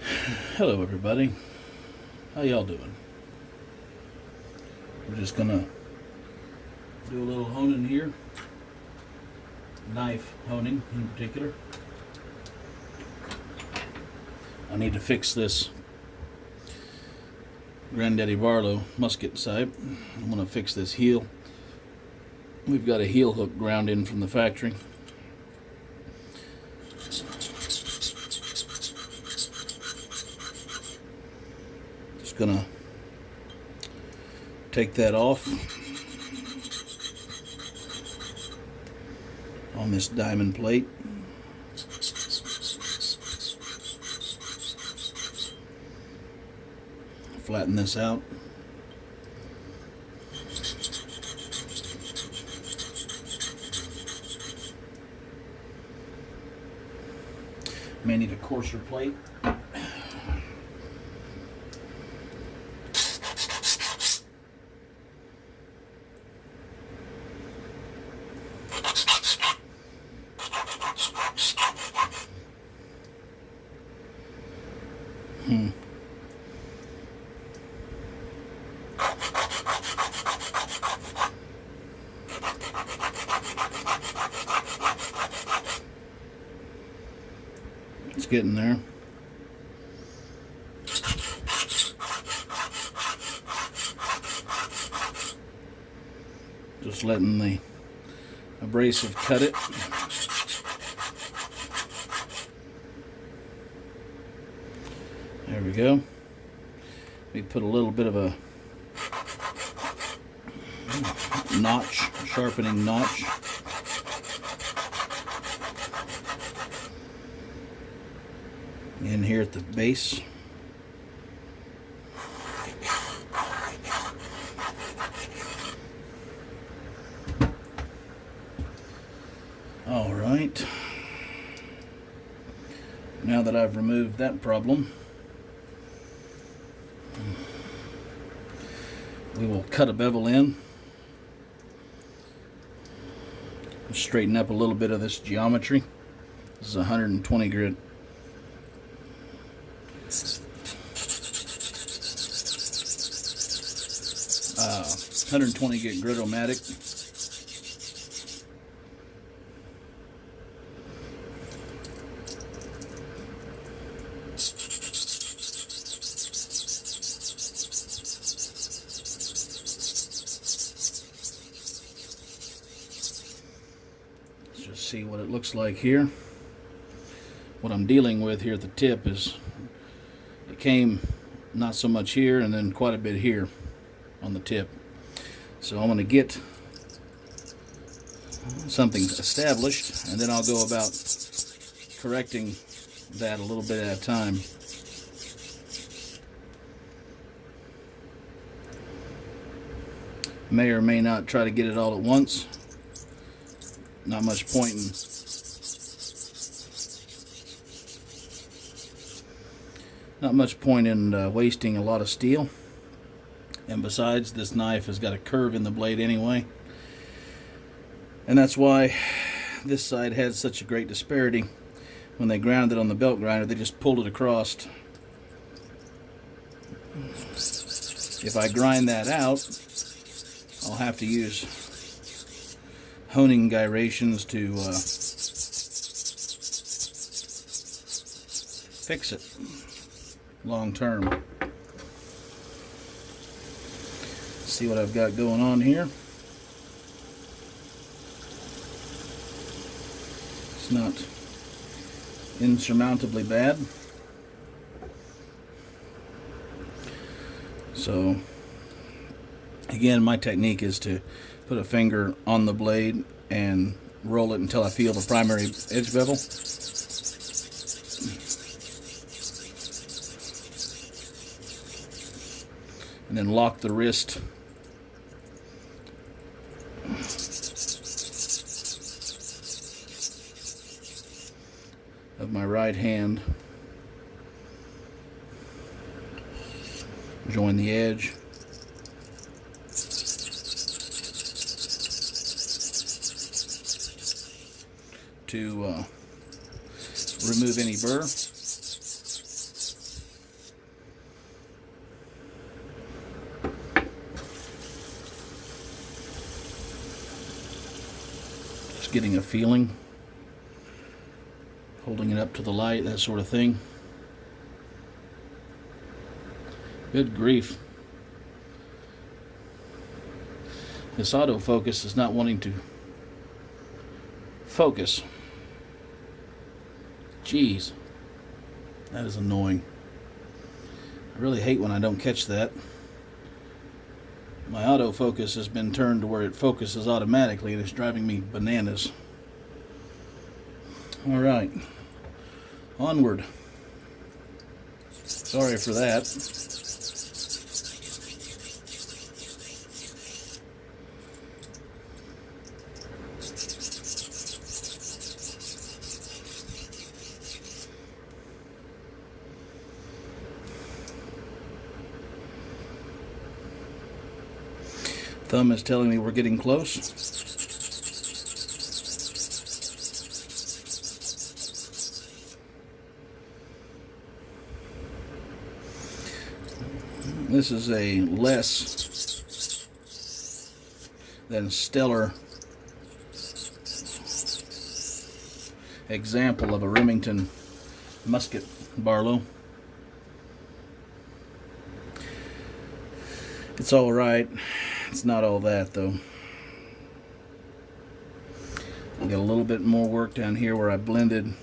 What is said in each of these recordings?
Hello everybody, how y'all doing? We're just gonna do a little honing here, knife honing in particular. I need to fix this Granddaddy Barlow musket sight. I'm gonna fix this heel. We've got a heel hook ground in from the factory. Just gonna take that off on this diamond plate. Flatten this out. May need a coarser plate. It's getting there. Just letting the abrasive cut it. There we go. We put a little bit of a notch, sharpening notch. In here at the base. All right. Now that I've removed that problem, we will cut a bevel in. Straighten up a little bit of this geometry. This is 120 grit. 120 grit Gritomatic. Let's just see what it looks like here. What I'm dealing with here at the tip is it came not so much here and then quite a bit here on the tip. So I'm going to get something established, and then I'll go about correcting that a little bit at a time. May or may not try to get it all at once. Not much point in wasting a lot of steel. And besides, this knife has got a curve in the blade anyway. And that's why this side had such a great disparity. When they ground it on the belt grinder, they just pulled it across. If I grind that out, I'll have to use honing gyrations to fix it long term. See what I've got going on here. It's not insurmountably bad. So again, my technique is to put a finger on the blade and roll it until I feel the primary edge bevel. And then lock the wrist of my right hand. Join the edge. To remove any burr. getting a feeling, holding it up to the light, that sort of thing. Good grief. This autofocus is not wanting to focus. Jeez, that is annoying. I really hate when I don't catch that. My autofocus has been turned to where it focuses automatically and it's driving me bananas. Alright, onward. Sorry for that. Thumb is telling me we're getting close. This is a less than stellar example of a Remington musket Barlow. It's all right. It's not all that though. I got a little bit more work down here where I blended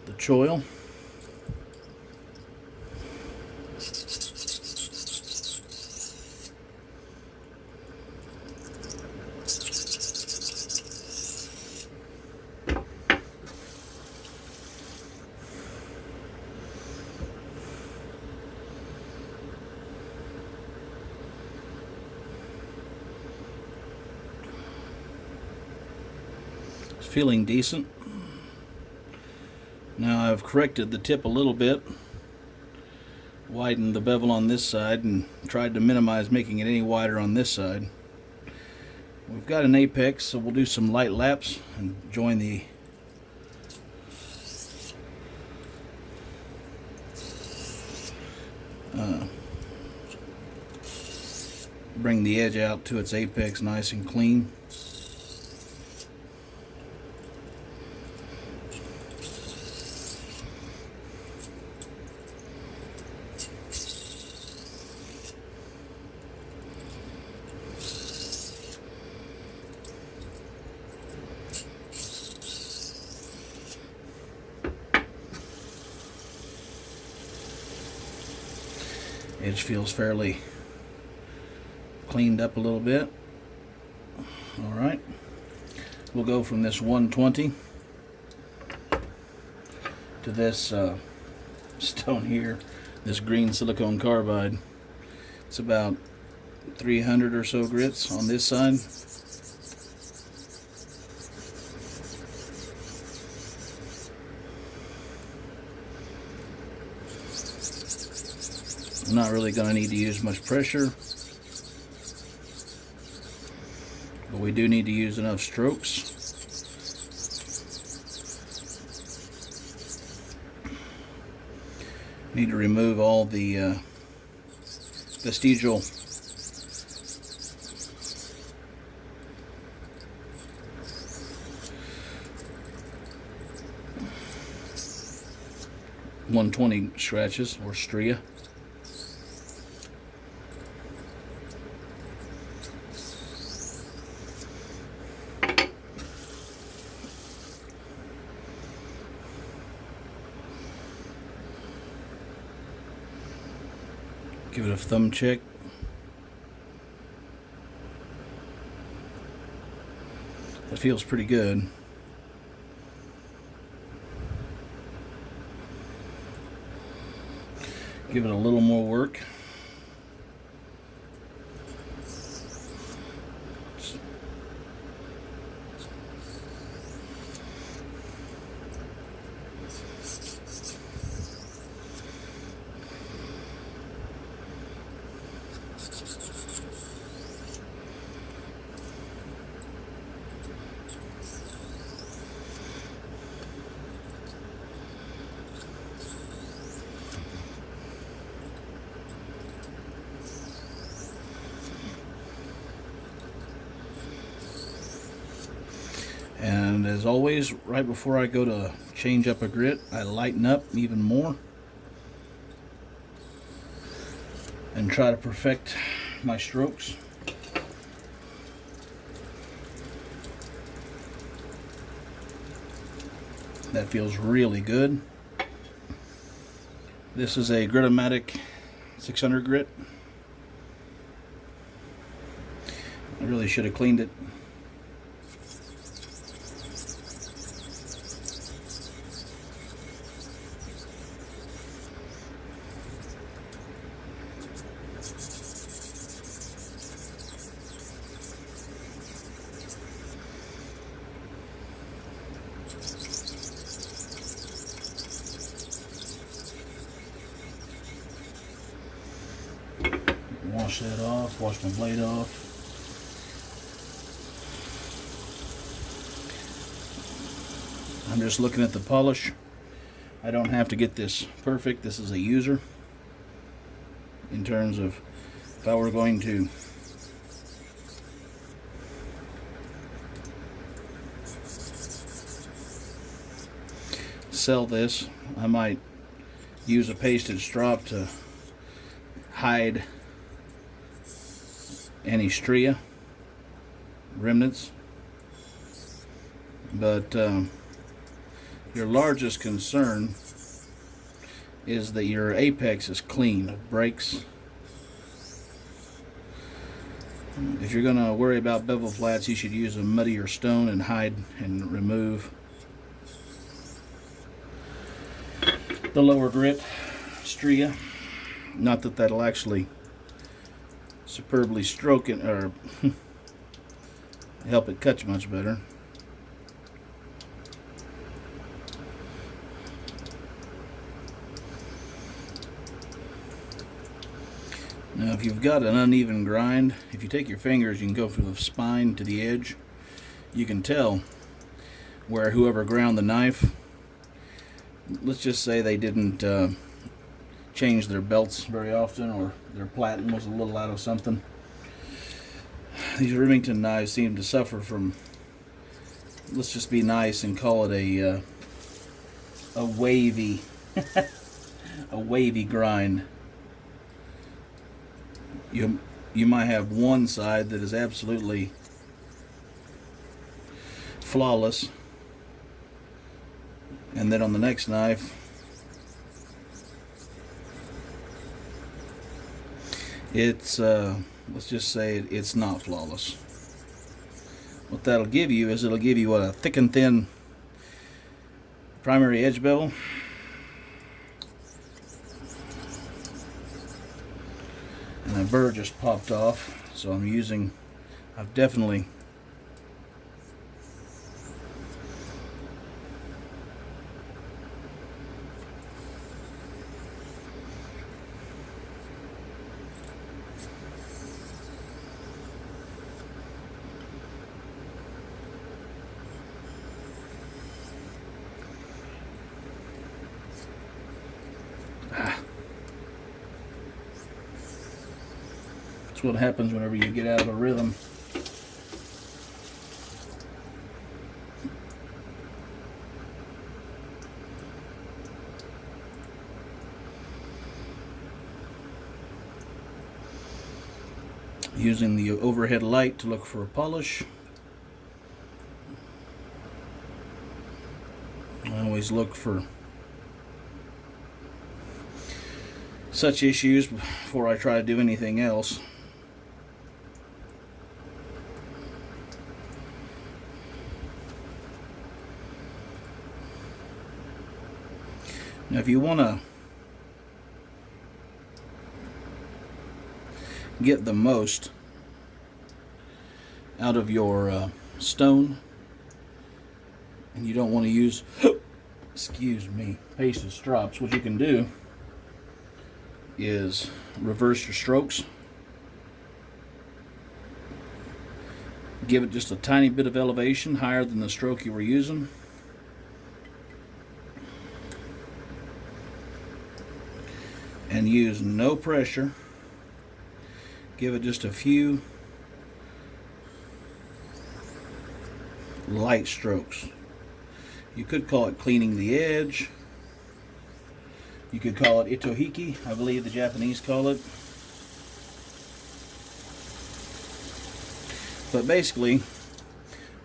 the choil. Feeling decent. Now I've corrected the tip a little bit, widened the bevel on this side and tried to minimize making it any wider on this side. We've got an apex, so we'll do some light laps and join the bring the edge out to its apex nice and clean. Edge feels fairly cleaned up a little bit. Alright, we'll go from this 120 to this stone here, this green silicone carbide. It's about 300 or so grits on this side. I'm not really going to need to use much pressure, but we do need to use enough strokes. Need to remove all the vestigial .120 scratches or stria. Give it a thumb check. That feels pretty good. Give it a little more work. And as always, right before I go to change up a grit, I lighten up even more and try to perfect my strokes. That feels really good. This is a Gritomatic 600 grit. I really should have cleaned it. Wash that off, wash my blade off. I'm just looking at the polish. I don't have to get this perfect. This is a user. In terms of if I were going to sell this, I might use a pasted strop to hide any stria remnants, but your largest concern is that your apex is clean of breaks. If you're going to worry about bevel flats, you should use a muddier stone and hide and remove the lower grit stria. Not that that'll actually superbly stroke it or help it cut much better. Now if you've got an uneven grind, if you take your fingers, you can go from the spine to the edge. You can tell where whoever ground the knife, let's just say they didn't change their belts very often, or their platen was a little out of something. These Remington knives seem to suffer from, let's just be nice and call it a wavy a wavy grind. You might have one side that is absolutely flawless, and then on the next knife it's let's just say it's not flawless. What that'll give you is it'll give you a thick and thin primary edge bevel, and a burr just popped off, so I've definitely that's what happens whenever you get out of a rhythm. Using the overhead light to look for a polish. I always look for such issues before I try to do anything else. Now if you want to get the most out of your stone, and you don't want to use excuse me, pasted strops, what you can do is reverse your strokes. Give it just a tiny bit of elevation higher than the stroke you were using. And use no pressure. Give it just a few light strokes. You could call it cleaning the edge. You could call it itohiki, I believe the Japanese call it. But basically,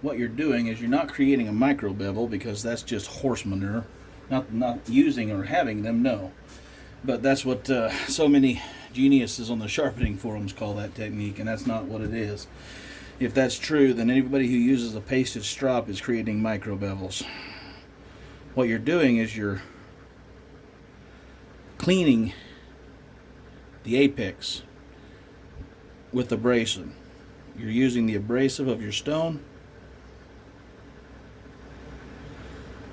what you're doing is you're not creating a micro bevel, because that's just horse manure. Not using or having them, no. But that's what so many geniuses on the sharpening forums call that technique, and that's not what it is. If that's true, then anybody who uses a pasted strop is creating micro bevels. What you're doing is you're cleaning the apex with abrasive. You're using the abrasive of your stone.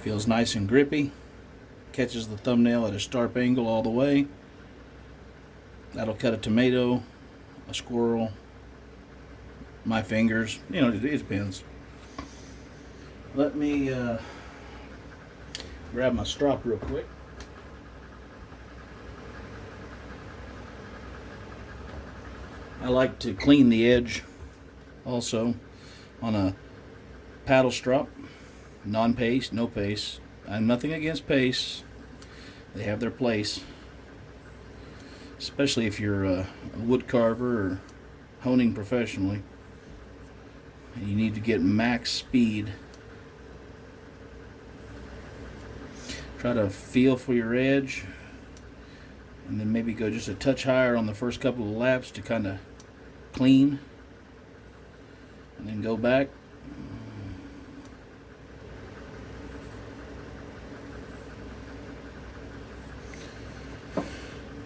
Feels nice and grippy. Catches the thumbnail at a sharp angle all the way. That'll cut a tomato, a squirrel, my fingers. You know, it depends. Let me grab my strop real quick. I like to clean the edge also on a paddle strop. Non-paste, no paste. I'm nothing against paste. They have their place. Especially if you're a wood carver or honing professionally. You need to get max speed. Try to feel for your edge. And then maybe go just a touch higher on the first couple of laps to kind of clean. And then go back.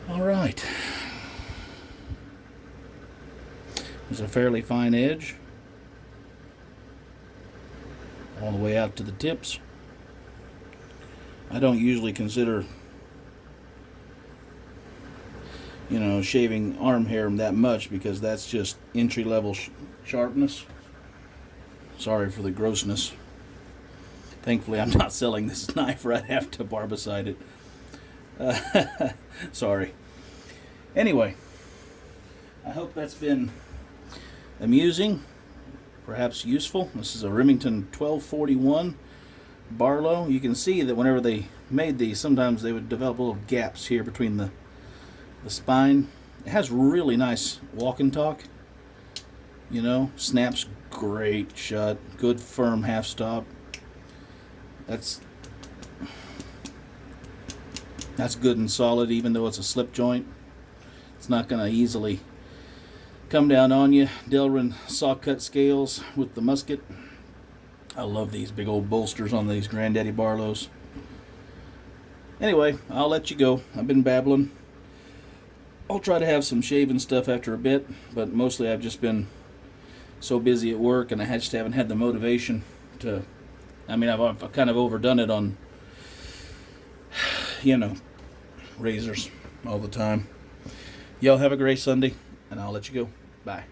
All right. There's a fairly fine edge all the way out to the tips. I don't usually consider, you know, shaving arm hair that much, because that's just entry-level sharpness. Sorry for the grossness. Thankfully, I'm not selling this knife right after barbicide it. Sorry. Anyway, I hope that's been amusing, perhaps useful. This is a Remington 1241 Barlow. You can see that whenever they made these, sometimes they would develop little gaps here between the spine. It has really nice walk and talk. You know, snaps great shut, good firm half stop. That's good and solid, even though it's a slip joint. It's not going to easily come down on you. Delrin saw cut scales with the musket. I love these big old bolsters on these Granddaddy Barlows. Anyway, I'll let you go. I've been babbling. I'll try to have some shaving stuff after a bit, but mostly I've just been so busy at work, and I just haven't had the motivation to. I mean, I've kind of overdone it on, you know, razors all the time. Y'all have a great Sunday, and I'll let you go. Bye.